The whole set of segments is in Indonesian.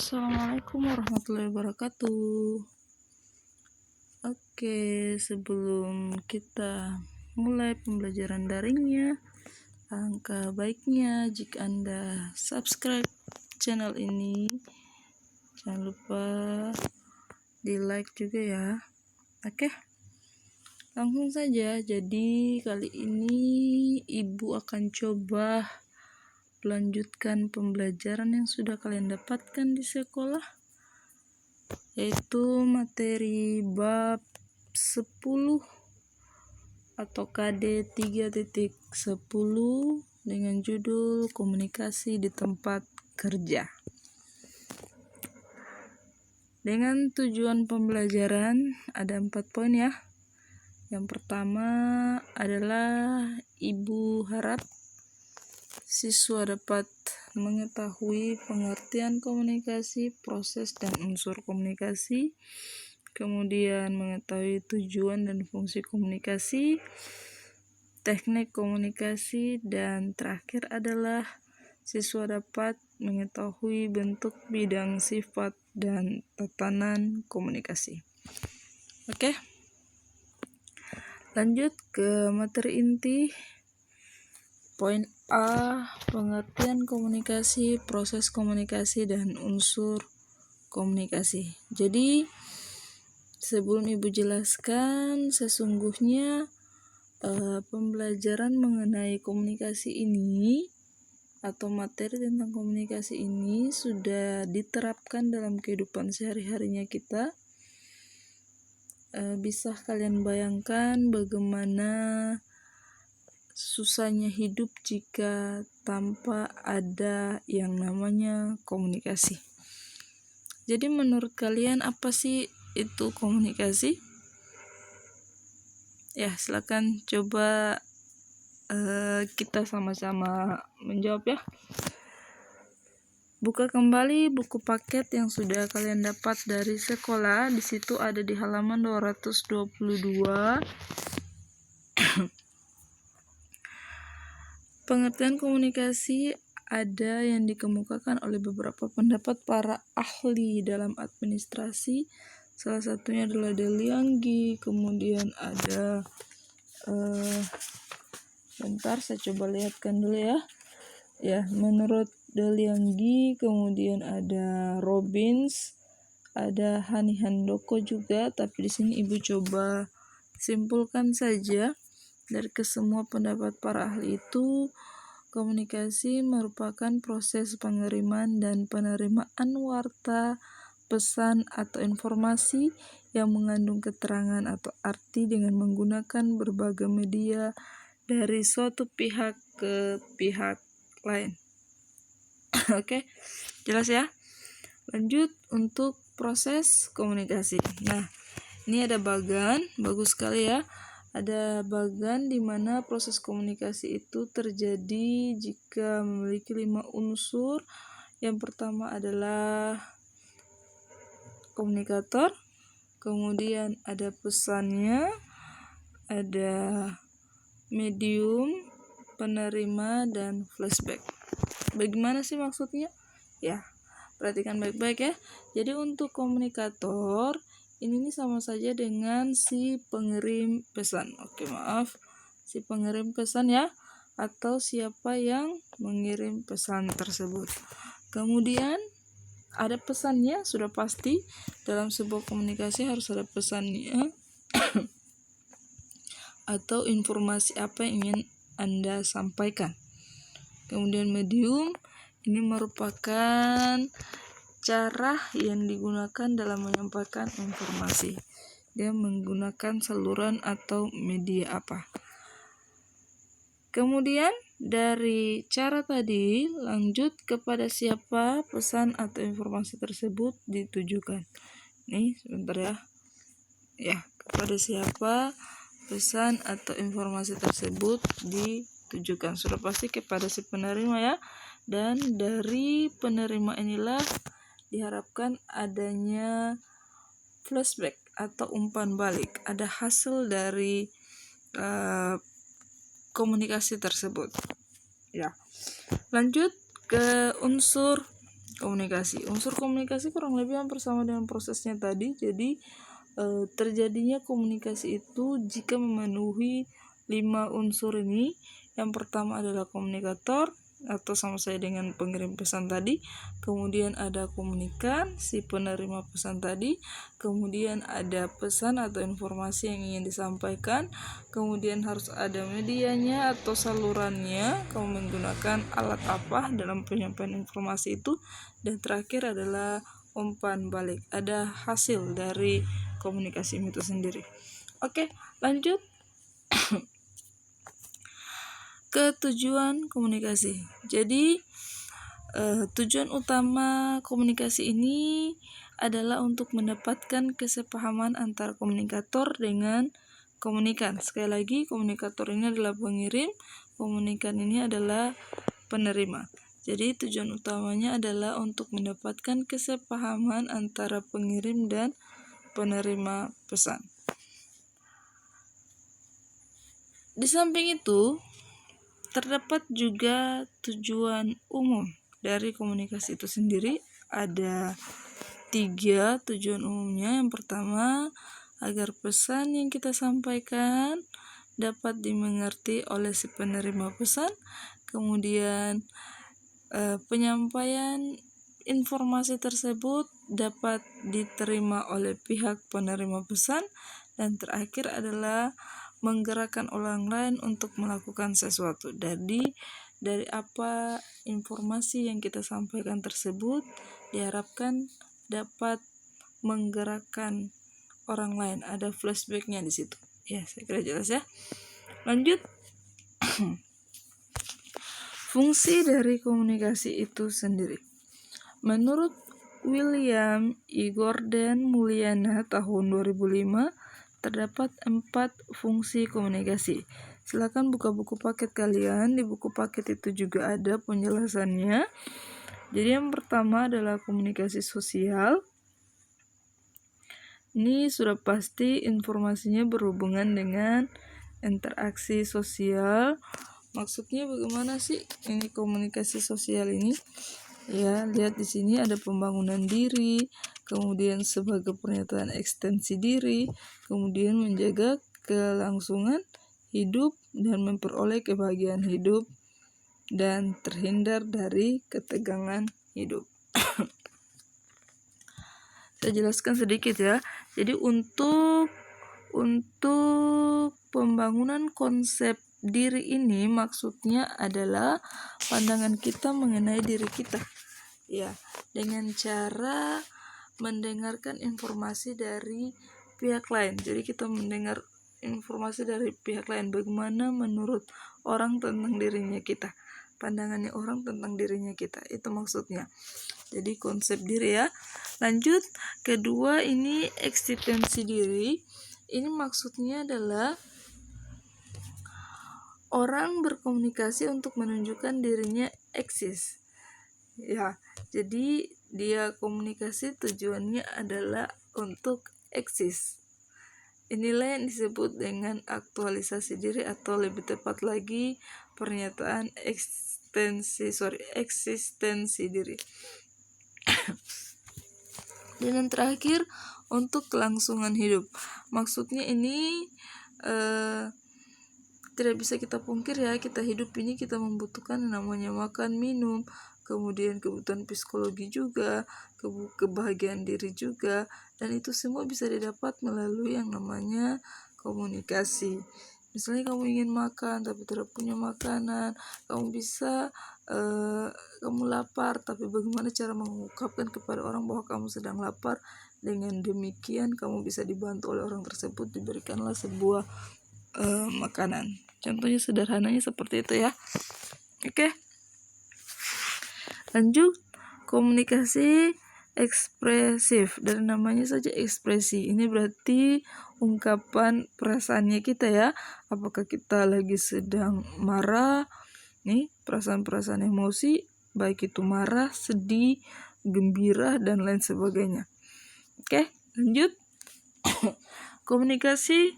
Assalamualaikum warahmatullahi wabarakatuh. Oke, sebelum kita mulai pembelajaran daringnya, alangkah baiknya jika Anda subscribe channel ini. Jangan lupa di like juga ya. Oke, langsung saja. Jadi kali ini Ibu akan coba melanjutkan pembelajaran yang sudah kalian dapatkan di sekolah, yaitu materi bab 10 atau KD 3.10 dengan judul komunikasi di tempat kerja. Dengan tujuan pembelajaran ada 4 poin ya. Yang pertama adalah Ibu harap siswa dapat mengetahui pengertian komunikasi, proses dan unsur komunikasi, kemudian mengetahui tujuan dan fungsi komunikasi, teknik komunikasi, dan terakhir adalah siswa dapat mengetahui bentuk, bidang, sifat, dan tatanan komunikasi. Oke, lanjut ke materi inti. Poin A, pengertian komunikasi, proses komunikasi, dan unsur komunikasi. Jadi, sebelum Ibu jelaskan, sesungguhnya pembelajaran mengenai komunikasi ini atau materi tentang komunikasi ini sudah diterapkan dalam kehidupan sehari-harinya kita. Bisa kalian bayangkan bagaimana susahnya hidup jika tanpa ada yang namanya komunikasi. Jadi menurut kalian apa sih itu komunikasi? Ya, silakan coba kita sama-sama menjawab ya. Buka kembali buku paket yang sudah kalian dapat dari sekolah. Di situ ada di halaman 222. Pengertian komunikasi ada yang dikemukakan oleh beberapa pendapat para ahli dalam administrasi. Salah satunya adalah Delianggi, kemudian ada bentar saya coba lihatkan dulu ya. Ya, menurut Delianggi, kemudian ada Robbins, ada Hani Handoko juga, tapi di sini Ibu coba simpulkan saja. Dari kesemua pendapat para ahli itu, komunikasi merupakan proses pengiriman dan penerimaan warta, pesan, atau informasi yang mengandung keterangan atau arti dengan menggunakan berbagai media dari suatu pihak ke pihak lain. Oke, jelas ya? Lanjut untuk proses komunikasi. Nah, ini ada bagan, bagus sekali ya. Ada bagan di mana proses komunikasi itu terjadi jika memiliki 5 unsur. Yang pertama adalah komunikator, kemudian ada pesannya, ada medium, penerima, dan flashback. Bagaimana sih maksudnya? Ya, perhatikan baik-baik ya. Jadi untuk komunikator ini sama saja dengan si pengirim pesan. Oke, maaf. Si pengirim pesan ya, atau siapa yang mengirim pesan tersebut. Kemudian ada pesannya, sudah pasti dalam sebuah komunikasi harus ada pesannya atau informasi apa yang ingin Anda sampaikan. Kemudian medium ini merupakan cara yang digunakan dalam menyampaikan informasi. Dia menggunakan saluran atau media apa. Kemudian dari cara tadi lanjut kepada siapa pesan atau informasi tersebut ditujukan. Nih, sebentar ya. Ya, kepada siapa pesan atau informasi tersebut ditujukan. Sudah pasti kepada si penerima ya. Dan dari penerima inilah diharapkan adanya flashback atau umpan balik. Ada hasil dari komunikasi tersebut. Ya. Lanjut ke unsur komunikasi. Unsur komunikasi kurang lebih hampir sama dengan prosesnya tadi. Jadi terjadinya komunikasi itu jika memenuhi 5 unsur ini. Yang pertama adalah komunikator atau sama saya dengan pengirim pesan tadi, kemudian ada komunikan, si penerima pesan tadi, kemudian ada pesan atau informasi yang ingin disampaikan, kemudian harus ada medianya atau salurannya, kamu menggunakan alat apa dalam penyampaian informasi itu, dan terakhir adalah umpan balik, ada hasil dari komunikasi itu sendiri. Oke, lanjut ke tujuan komunikasi. Jadi tujuan utama komunikasi ini adalah untuk mendapatkan kesepahaman antara komunikator dengan komunikan. Sekali lagi, komunikator ini adalah pengirim, komunikan ini adalah penerima. Jadi tujuan utamanya adalah untuk mendapatkan kesepahaman antara pengirim dan penerima pesan. Di samping itu, terdapat juga tujuan umum dari komunikasi itu sendiri. Ada 3 tujuan umumnya. Yang pertama, agar pesan yang kita sampaikan dapat dimengerti oleh si penerima pesan. Kemudian penyampaian informasi tersebut dapat diterima oleh pihak penerima pesan. Dan terakhir adalah menggerakkan orang lain untuk melakukan sesuatu. Jadi dari apa informasi yang kita sampaikan tersebut diharapkan dapat menggerakkan orang lain. Ada flashbacknya di situ. Ya, saya kira jelas ya. Lanjut. Fungsi dari komunikasi itu sendiri. Menurut William E. Gordon Mulyana tahun 2005, terdapat 4 fungsi komunikasi. Silakan buka buku paket kalian. Di buku paket itu juga ada penjelasannya. Jadi yang pertama adalah komunikasi sosial. Ini sudah pasti informasinya berhubungan dengan interaksi sosial. Maksudnya bagaimana sih ini komunikasi sosial ini? Ya, lihat di sini ada pembangunan diri, kemudian sebagai pernyataan ekstensi diri, kemudian menjaga kelangsungan hidup dan memperoleh kebahagiaan hidup, dan terhindar dari ketegangan hidup. Saya jelaskan sedikit ya. Jadi untuk pembangunan konsep diri ini maksudnya adalah pandangan kita mengenai diri kita. Ya, dengan cara mendengarkan informasi dari pihak lain. Jadi kita mendengar informasi dari pihak lain, bagaimana menurut orang tentang dirinya kita, pandangannya orang tentang dirinya kita, itu maksudnya. Jadi konsep diri ya. Lanjut, kedua ini eksistensi diri. Ini maksudnya adalah orang berkomunikasi untuk menunjukkan dirinya eksis. Ya, jadi dia komunikasi tujuannya adalah untuk eksis. Inilah yang disebut dengan aktualisasi diri, atau lebih tepat lagi pernyataan eksistensi diri. Dan yang terakhir untuk kelangsungan hidup. Maksudnya ini tidak bisa kita pungkir ya, kita hidup ini kita membutuhkan namanya makan, minum, kemudian kebutuhan psikologi juga, kebahagiaan diri juga, dan itu semua bisa didapat melalui yang namanya komunikasi. Misalnya kamu ingin makan tapi tidak punya makanan, kamu bisa kamu lapar, tapi bagaimana cara mengungkapkan kepada orang bahwa kamu sedang lapar. Dengan demikian kamu bisa dibantu oleh orang tersebut, diberikanlah sebuah makanan. Contohnya sederhananya seperti itu ya. Oke. Lanjut, komunikasi ekspresif. Dari namanya saja ekspresi. Ini berarti ungkapan perasaannya kita ya. Apakah kita lagi sedang marah? Nih, perasaan-perasaan emosi, baik itu marah, sedih, gembira, dan lain sebagainya. Oke, lanjut. Komunikasi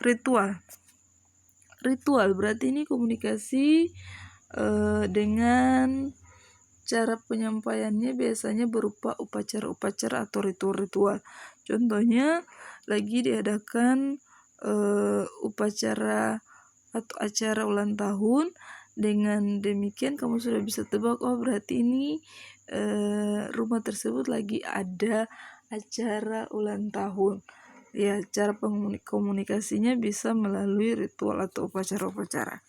ritual. Ritual berarti ini komunikasi dengan cara penyampaiannya biasanya berupa upacara-upacara atau ritual-ritual. Contohnya lagi diadakan upacara atau acara ulang tahun. Dengan demikian kamu sudah bisa tebak, oh berarti ini rumah tersebut lagi ada acara ulang tahun. Ya, cara komunikasinya bisa melalui ritual atau upacara-upacara.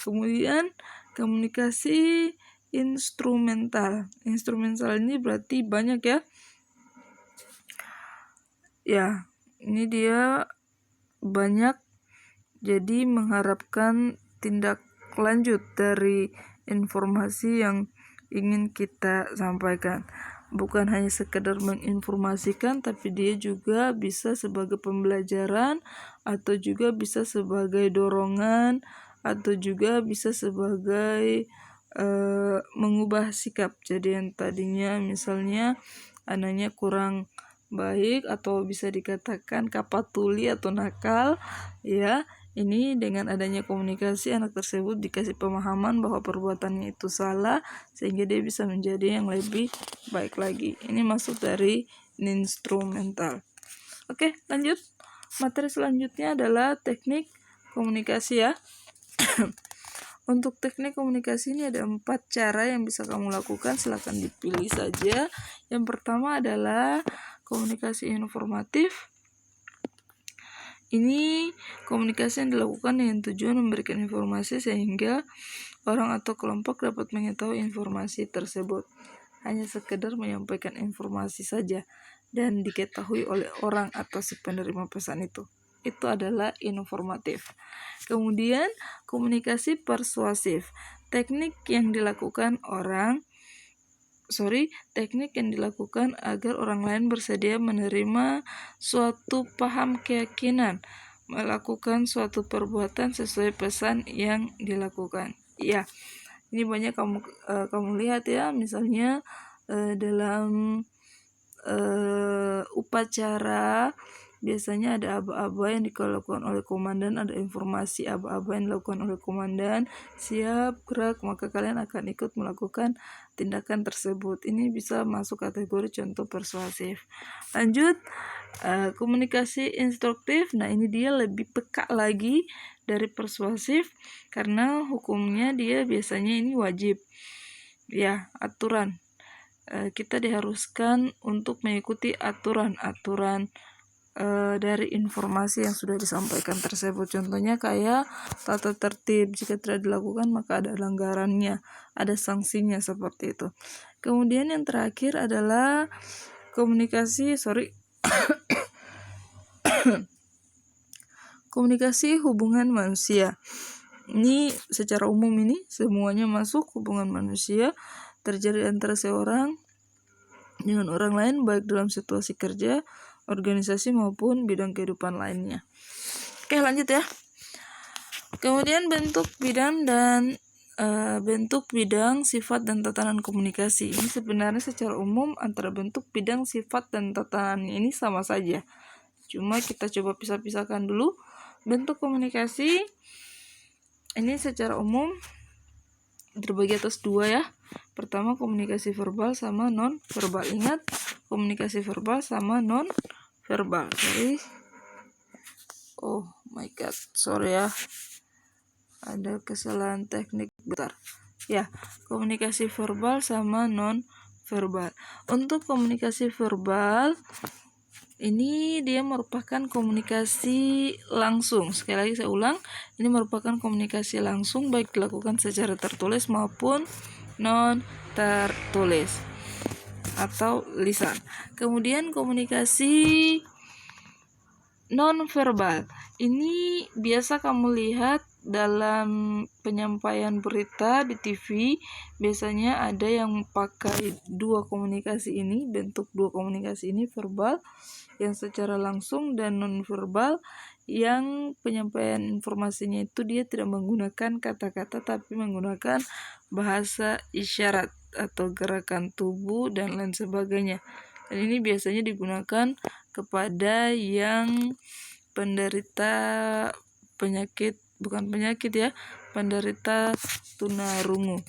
Kemudian komunikasi instrumental. Instrumental ini berarti banyak ya. Ya, ini dia banyak, jadi mengharapkan tindak lanjut dari informasi yang ingin kita sampaikan. Bukan hanya sekedar menginformasikan, tapi dia juga bisa sebagai pembelajaran, atau juga bisa sebagai dorongan, atau juga bisa sebagai mengubah sikap. Jadi yang tadinya misalnya anaknya kurang baik atau bisa dikatakan kapatuli atau nakal, ya, ini dengan adanya komunikasi anak tersebut dikasih pemahaman bahwa perbuatannya itu salah, sehingga dia bisa menjadi yang lebih baik lagi. Ini masuk dari instrumental. Oke, lanjut. Materi selanjutnya adalah teknik komunikasi ya. Untuk teknik komunikasi ini ada 4 cara yang bisa kamu lakukan, silakan dipilih saja. Yang pertama adalah komunikasi informatif. Ini komunikasi yang dilakukan dengan tujuan memberikan informasi sehingga orang atau kelompok dapat mengetahui informasi tersebut. Hanya sekedar menyampaikan informasi saja dan diketahui oleh orang atau si penerima pesan itu. Itu adalah informatif. Kemudian komunikasi persuasif. Teknik yang dilakukan agar orang lain bersedia menerima suatu paham keyakinan, melakukan suatu perbuatan sesuai pesan yang dilakukan. Ya, ini banyak kamu lihat ya, misalnya dalam upacara biasanya ada aba-aba yang dilakukan oleh komandan, ada informasi aba-aba yang dilakukan oleh komandan, siap gerak, maka kalian akan ikut melakukan tindakan tersebut. Ini bisa masuk kategori contoh persuasif. Lanjut, komunikasi instruktif. Nah, ini dia lebih peka lagi dari persuasif karena hukumnya dia biasanya ini wajib ya, aturan. Kita diharuskan untuk mengikuti aturan-aturan dari informasi yang sudah disampaikan tersebut. Contohnya kayak tata tertib, jika tidak dilakukan maka ada pelanggarannya, ada sanksinya, seperti itu. Kemudian yang terakhir adalah komunikasi hubungan manusia. Ini secara umum, ini semuanya masuk hubungan manusia, terjadi antara seorang dengan orang lain baik dalam situasi kerja, organisasi maupun bidang kehidupan lainnya. Oke, lanjut ya. Kemudian bentuk bidang, sifat dan tatanan komunikasi. Ini sebenarnya secara umum antara bentuk, bidang, sifat dan tatanan ini sama saja. Cuma kita coba pisah-pisahkan dulu. Bentuk komunikasi ini secara umum terbagi atas 2 ya. Pertama, komunikasi verbal sama non verbal. Ingat, komunikasi verbal sama non verbal. Oh my god, sorry ya, ada kesalahan teknik bentar ya. Komunikasi verbal sama non verbal. Untuk komunikasi verbal ini dia merupakan komunikasi langsung. Sekali lagi saya ulang, ini merupakan komunikasi langsung baik dilakukan secara tertulis maupun non tertulis atau lisan. Kemudian komunikasi non verbal ini biasa kamu lihat dalam penyampaian berita di TV. Biasanya ada yang pakai bentuk dua komunikasi ini, verbal yang secara langsung dan non verbal yang penyampaian informasinya itu dia tidak menggunakan kata-kata tapi menggunakan bahasa isyarat atau gerakan tubuh dan lain sebagainya. Dan ini biasanya digunakan kepada yang penderita penderita tunarungu.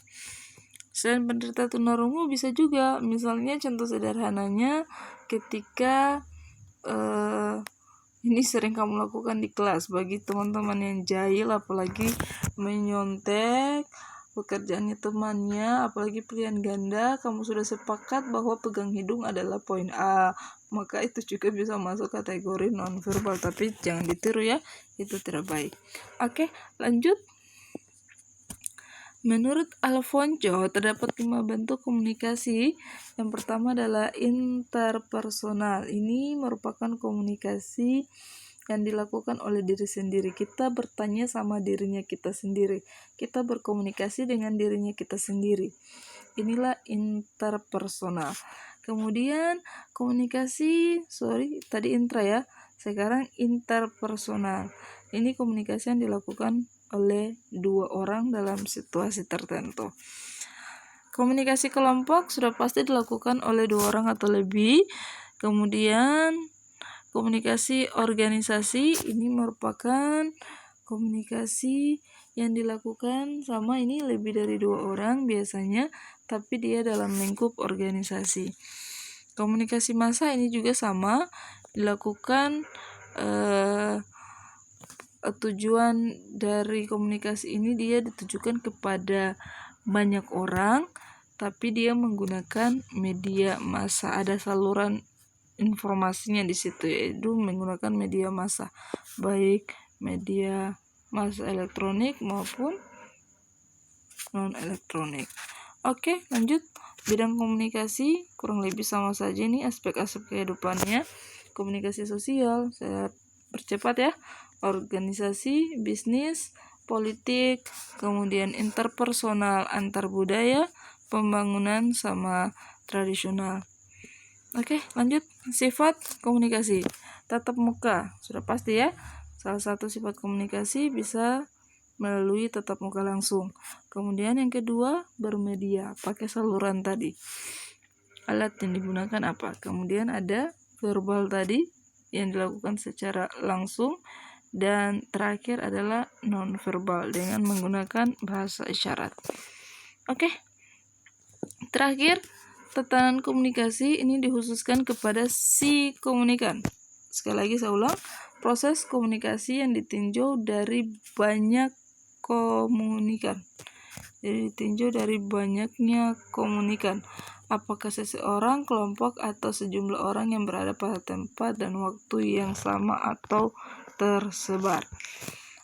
Selain penderita tunarungu bisa juga, misalnya contoh sederhananya ketika ini sering kamu lakukan di kelas bagi teman-teman yang jahil, apalagi menyontek pekerjaannya temannya, apalagi pilihan ganda, kamu sudah sepakat bahwa pegang hidung adalah poin A, maka itu juga bisa masuk kategori nonverbal, tapi jangan ditiru ya, itu tidak baik. Oke, lanjut. Menurut Alfonso, terdapat 5 bentuk komunikasi. Yang pertama adalah interpersonal. Ini merupakan komunikasi yang dilakukan oleh diri sendiri. Kita bertanya sama dirinya kita sendiri. Kita berkomunikasi dengan dirinya kita sendiri. Inilah interpersonal. Kemudian tadi intra ya. Sekarang interpersonal. Ini komunikasi yang dilakukan oleh 2 orang dalam situasi tertentu. Komunikasi kelompok sudah pasti dilakukan oleh 2 orang atau lebih. Kemudian komunikasi organisasi ini merupakan komunikasi yang dilakukan sama ini lebih dari 2 orang biasanya, tapi dia dalam lingkup organisasi. Komunikasi massa ini juga sama, dilakukan tujuan dari komunikasi ini dia ditujukan kepada banyak orang, tapi dia menggunakan media massa. Ada saluran informasinya di situ, yaitu menggunakan media massa, baik media massa elektronik maupun non elektronik. Oke, lanjut. Bidang komunikasi kurang lebih sama saja nih aspek-aspek kehidupannya. Komunikasi sosial, saya percepat ya. Organisasi, bisnis, politik, kemudian interpersonal, antar budaya, pembangunan sama tradisional. Oke, lanjut. Sifat komunikasi. Tatap muka, sudah pasti ya. Salah satu sifat komunikasi bisa melalui tatap muka langsung. Kemudian yang kedua, bermedia, pakai saluran tadi. Alat yang digunakan apa? Kemudian ada verbal tadi yang dilakukan secara langsung. Dan terakhir adalah non-verbal dengan menggunakan bahasa isyarat. Oke. Terakhir, tatanan komunikasi ini dikhususkan kepada si komunikan. Sekali lagi saya ulang, proses komunikasi yang ditinjau dari banyak komunikan. Jadi ditinjau dari banyaknya komunikan. Apakah seseorang, kelompok, atau sejumlah orang yang berada pada tempat dan waktu yang sama atau tersebar.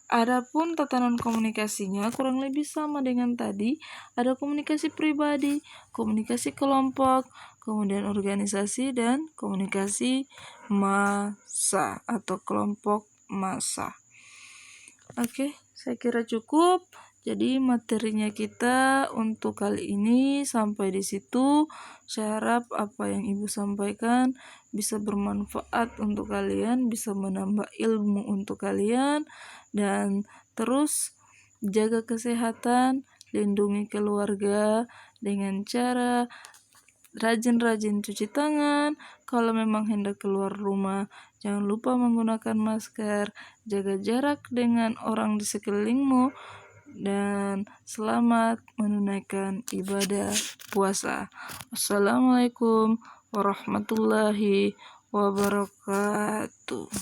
Adapun tatanan komunikasinya kurang lebih sama dengan tadi. Ada komunikasi pribadi, komunikasi kelompok, kemudian organisasi, dan komunikasi massa atau kelompok massa. Oke, saya kira cukup. Jadi materinya kita untuk kali ini sampai di situ. Saya harap apa yang Ibu sampaikan bisa bermanfaat untuk kalian, bisa menambah ilmu untuk kalian, dan terus jaga kesehatan, lindungi keluarga dengan cara rajin-rajin cuci tangan. Kalau memang hendak keluar rumah, jangan lupa menggunakan masker, jaga jarak dengan orang di sekelilingmu, dan selamat menunaikan ibadah puasa. Wassalamualaikum warahmatullahi wabarakatuh.